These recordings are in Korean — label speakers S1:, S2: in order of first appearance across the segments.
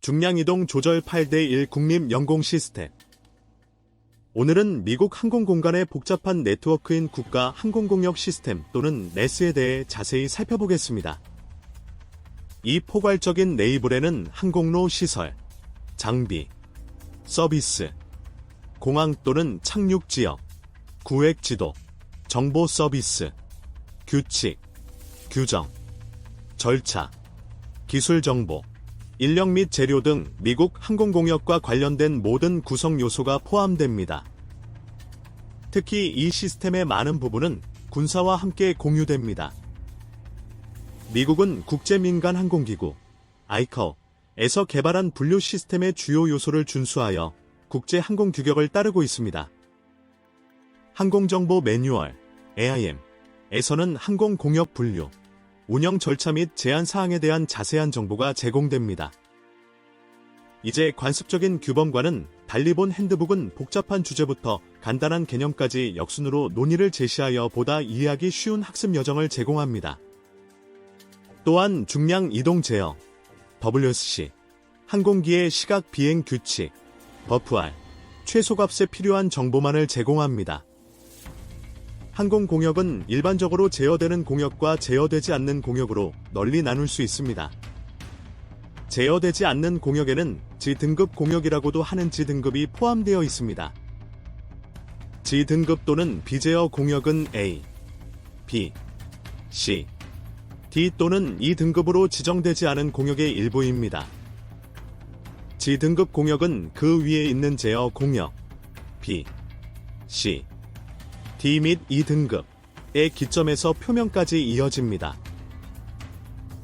S1: 중량이동 조절 8대1 국립연공 시스템. 오늘은 미국 항공공간의 복잡한 네트워크인 국가 항공공역 시스템 또는 네스에 대해 자세히 살펴보겠습니다. 이 포괄적인 레이블에는 항공로 시설, 장비, 서비스, 공항 또는 착륙 지역, 구획 지도, 정보 서비스, 규칙, 규정, 절차, 기술 정보, 인력 및 재료 등 미국 항공공역과 관련된 모든 구성 요소가 포함됩니다. 특히 이 시스템의 많은 부분은 군사와 함께 공유됩니다. 미국은 국제민간항공기구 ICAO에서 개발한 분류 시스템의 주요 요소를 준수하여 국제항공규격을 따르고 있습니다. 항공정보 매뉴얼 AIM에서는 항공공역 분류, 운영 절차 및 제한 사항에 대한 자세한 정보가 제공됩니다. 이제 관습적인 규범과는 달리 본 핸드북은 복잡한 주제부터 간단한 개념까지 역순으로 논의를 제시하여 보다 이해하기 쉬운 학습 여정을 제공합니다. 또한 중량 이동 제어 WSC, 항공기의 시각 비행 규칙 BFR, 최소값에 필요한 정보만을 제공합니다. 항공공역은 일반적으로 제어되는 공역과 제어되지 않는 공역으로 널리 나눌 수 있습니다. 제어되지 않는 공역에는 G등급 공역이라고도 하는 G등급이 포함되어 있습니다. G등급 또는 비제어 공역은 A, B, C, D 또는 E등급으로 지정되지 않은 공역의 일부입니다. G등급 공역은 그 위에 있는 제어 공역 B, C, D 및 E등급의 기점에서 표면까지 이어집니다.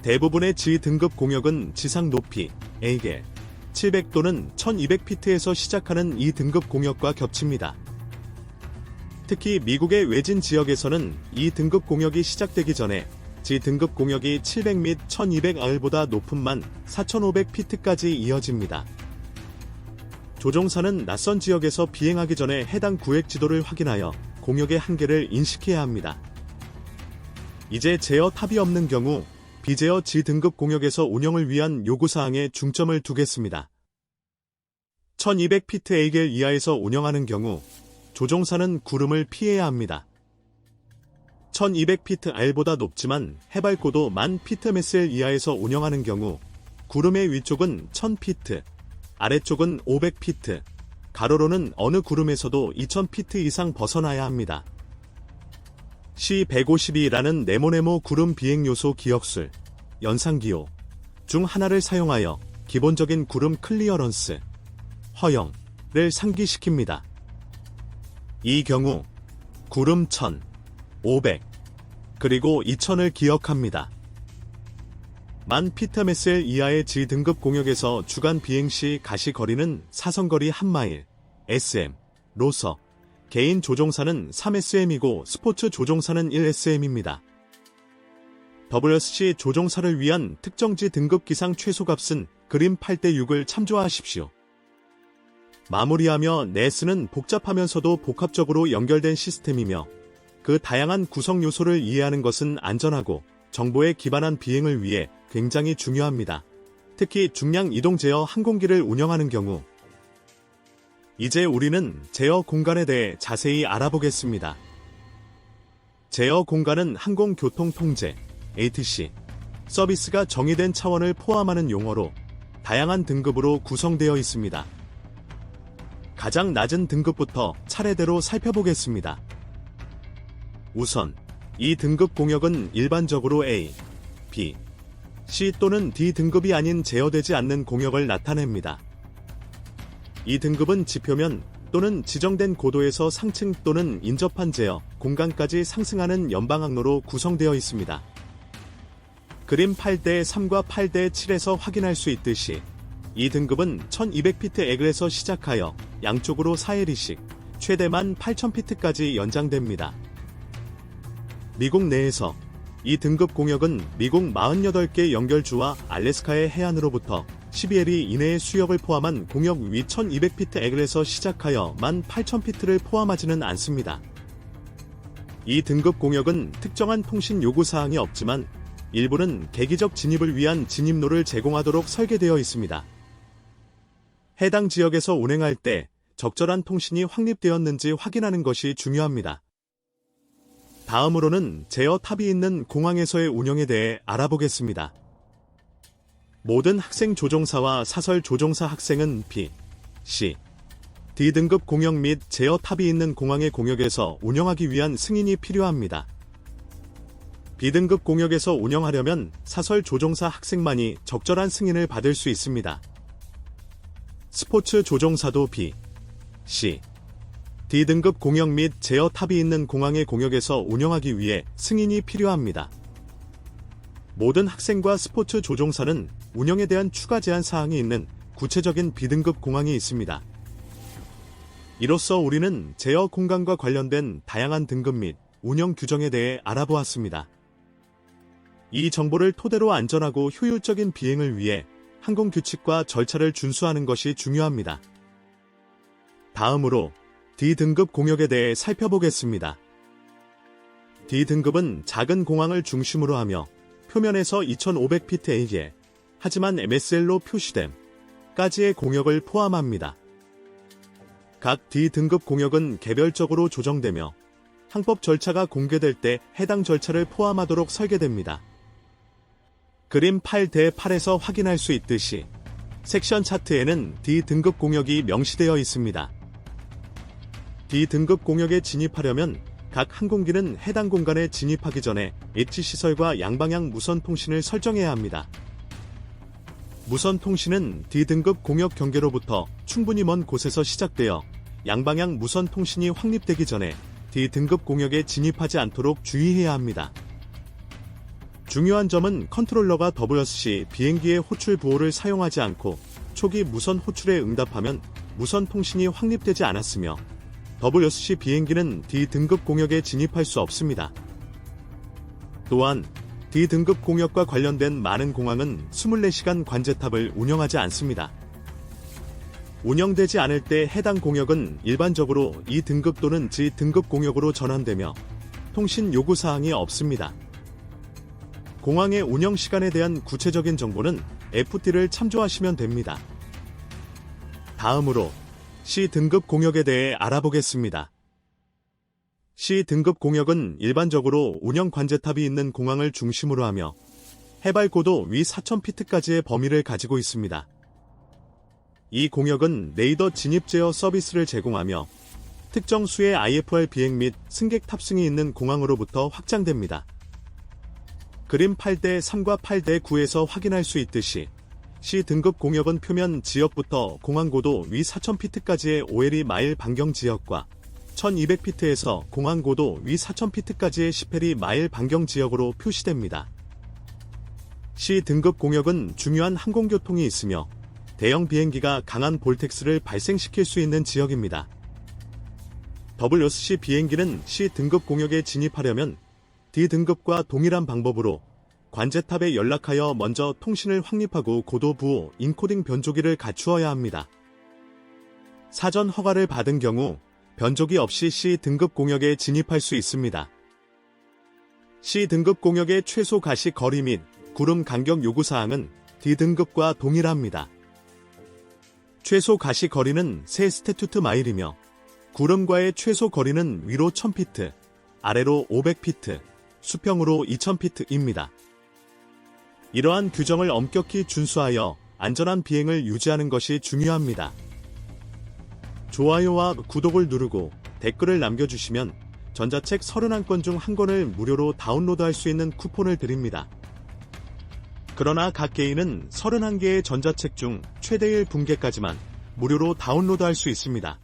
S1: 대부분의 G등급 공역은 지상 높이 A겔 700 또는 1200피트에서 시작하는 E등급 공역과 겹칩니다. 특히 미국의 외진 지역에서는 E등급 공역이 시작되기 전에 G등급 공역이 700 및 1200R보다 높은 14500피트까지 이어집니다. 조종사는 낯선 지역에서 비행하기 전에 해당 구획 지도를 확인하여 공역의 한계를 인식해야 합니다. 이제 제어 탑이 없는 경우 비제어 G등급 공역에서 운영을 위한 요구사항에 중점을 두겠습니다. 1200피트 A겔 이하에서 운영하는 경우 조종사는 구름을 피해야 합니다. 1200피트 R보다 높지만 해발고도 1000피트메셀 이하에서 운영하는 경우 구름의 위쪽은 1000피트, 아래쪽은 500피트, 가로로는 어느 구름에서도 2000피트 이상 벗어나야 합니다. C152라는 네모네모 구름 비행 요소 기억술, 연상기호 중 하나를 사용하여 기본적인 구름 클리어런스, 허용을 상기시킵니다. 이 경우 구름 1000, 500, 그리고 2000을 기억합니다. 1000피트메셀 이하의 G등급 공역에서 주간 비행 시 가시거리는 사선거리 1마일, SM,로서 개인 조종사는 3SM이고 스포츠 조종사는 1SM입니다. WSC 조종사를 위한 특정 G등급 기상 최소값은 그림 8대6을 참조하십시오. 마무리하며 네스는 복잡하면서도 복합적으로 연결된 시스템이며 그 다양한 구성 요소를 이해하는 것은 안전하고 정보에 기반한 비행을 위해 굉장히 중요합니다. 특히 중량 이동 제어 항공기를 운영하는 경우. 이제 우리는 제어 공간에 대해 자세히 알아보겠습니다. 제어 공간은 항공교통통제, ATC, 서비스가 정의된 차원을 포함하는 용어로 다양한 등급으로 구성되어 있습니다. 가장 낮은 등급부터 차례대로 살펴보겠습니다. 우선 이 등급 공역은 일반적으로 A, B, C 또는 D 등급이 아닌 제어되지 않는 공역을 나타냅니다. 이 등급은 지표면 또는 지정된 고도에서 상층 또는 인접한 제어 공간까지 상승하는 연방항로로 구성되어 있습니다. 그림 8대3과 8대7에서 확인할 수 있듯이 이 등급은 1200피트 에글에서 시작하여 양쪽으로 4해리씩 최대 8000피트까지 연장됩니다. 미국 내에서 이 등급 공역은 미국 48개 연결주와 알래스카의 해안으로부터 12해리 이내의 수역을 포함한 공역 위 1200피트 에글에서 시작하여 8000피트를 포함하지는 않습니다. 이 등급 공역은 특정한 통신 요구사항이 없지만 일부는 계기적 진입을 위한 진입로를 제공하도록 설계되어 있습니다. 해당 지역에서 운행할 때 적절한 통신이 확립되었는지 확인하는 것이 중요합니다. 다음으로는 제어 탑이 있는 공항에서의 운영에 대해 알아보겠습니다. 모든 학생 조종사와 사설 조종사 학생은 B, C, D등급 공역 및 제어 탑이 있는 공항의 공역에서 운영하기 위한 승인이 필요합니다. B등급 공역에서 운영하려면 사설 조종사 학생만이 적절한 승인을 받을 수 있습니다. 스포츠 조종사도 B, C, D등급 공역 및 제어 탑이 있는 공항의 공역에서 운영하기 위해 승인이 필요합니다. 모든 학생과 스포츠 조종사는 운영에 대한 추가 제한 사항이 있는 구체적인 B등급 공항이 있습니다. 이로써 우리는 제어 공간과 관련된 다양한 등급 및 운영 규정에 대해 알아보았습니다. 이 정보를 토대로 안전하고 효율적인 비행을 위해 항공 규칙과 절차를 준수하는 것이 중요합니다. 다음으로 D등급 공역에 대해 살펴보겠습니다. D등급은 작은 공항을 중심으로 하며 표면에서 2500피트에 하지만 MSL로 표시됨 까지의 공역을 포함합니다. 각 D등급 공역은 개별적으로 조정되며 항법 절차가 공개될 때 해당 절차를 포함하도록 설계됩니다. 그림 8-8에서 확인할 수 있듯이 섹션 차트에는 D등급 공역이 명시되어 있습니다. D등급 공역에 진입하려면 각 항공기는 해당 공간에 진입하기 전에 엣지시설과 양방향 무선 통신을 설정해야 합니다. 무선 통신은 D등급 공역 경계로부터 충분히 먼 곳에서 시작되어 양방향 무선 통신이 확립되기 전에 D등급 공역에 진입하지 않도록 주의해야 합니다. 중요한 점은 컨트롤러가 WSC 비행기의 호출 부호를 사용하지 않고 초기 무선 호출에 응답하면 무선 통신이 확립되지 않았으며 WSC 비행기는 D등급 공역에 진입할 수 없습니다. 또한 D등급 공역과 관련된 많은 공항은 24시간 관제탑을 운영하지 않습니다. 운영되지 않을 때 해당 공역은 일반적으로 E등급 또는 G등급 공역으로 전환되며 통신 요구사항이 없습니다. 공항의 운영 시간에 대한 구체적인 정보는 FT를 참조하시면 됩니다. 다음으로 C등급 공역에 대해 알아보겠습니다. C등급 공역은 일반적으로 운영 관제탑이 있는 공항을 중심으로 하며 해발 고도 위 4000피트까지의 범위를 가지고 있습니다. 이 공역은 레이더 진입 제어 서비스를 제공하며 특정 수의 IFR 비행 및 승객 탑승이 있는 공항으로부터 확장됩니다. 그림 8-3과 8-9에서 확인할 수 있듯이 C등급 공역은 표면 지역부터 공항 고도 위 4000피트까지의 OLE 마일 반경 지역과 1200피트에서 공항 고도 위 4000피트까지의 10해리 마일 반경 지역으로 표시됩니다. C등급 공역은 중요한 항공교통이 있으며 대형 비행기가 강한 볼텍스를 발생시킬 수 있는 지역입니다. WSC 비행기는 C등급 공역에 진입하려면 D등급과 동일한 방법으로 관제탑에 연락하여 먼저 통신을 확립하고 고도 부호, 인코딩 변조기를 갖추어야 합니다. 사전 허가를 받은 경우 변조기 없이 C등급 공역에 진입할 수 있습니다. C등급 공역의 최소 가시 거리 및 구름 간격 요구사항은 D등급과 동일합니다. 최소 가시 거리는 세 스태튜트 마일이며 구름과의 최소 거리는 위로 1000피트, 아래로 500피트, 수평으로 2000피트입니다. 이러한 규정을 엄격히 준수하여 안전한 비행을 유지하는 것이 중요합니다. 좋아요와 구독을 누르고 댓글을 남겨주시면 전자책 31권 중 한 권을 무료로 다운로드할 수 있는 쿠폰을 드립니다. 그러나 각 개인은 31개의 전자책 중 최대 1분개까지만 무료로 다운로드할 수 있습니다.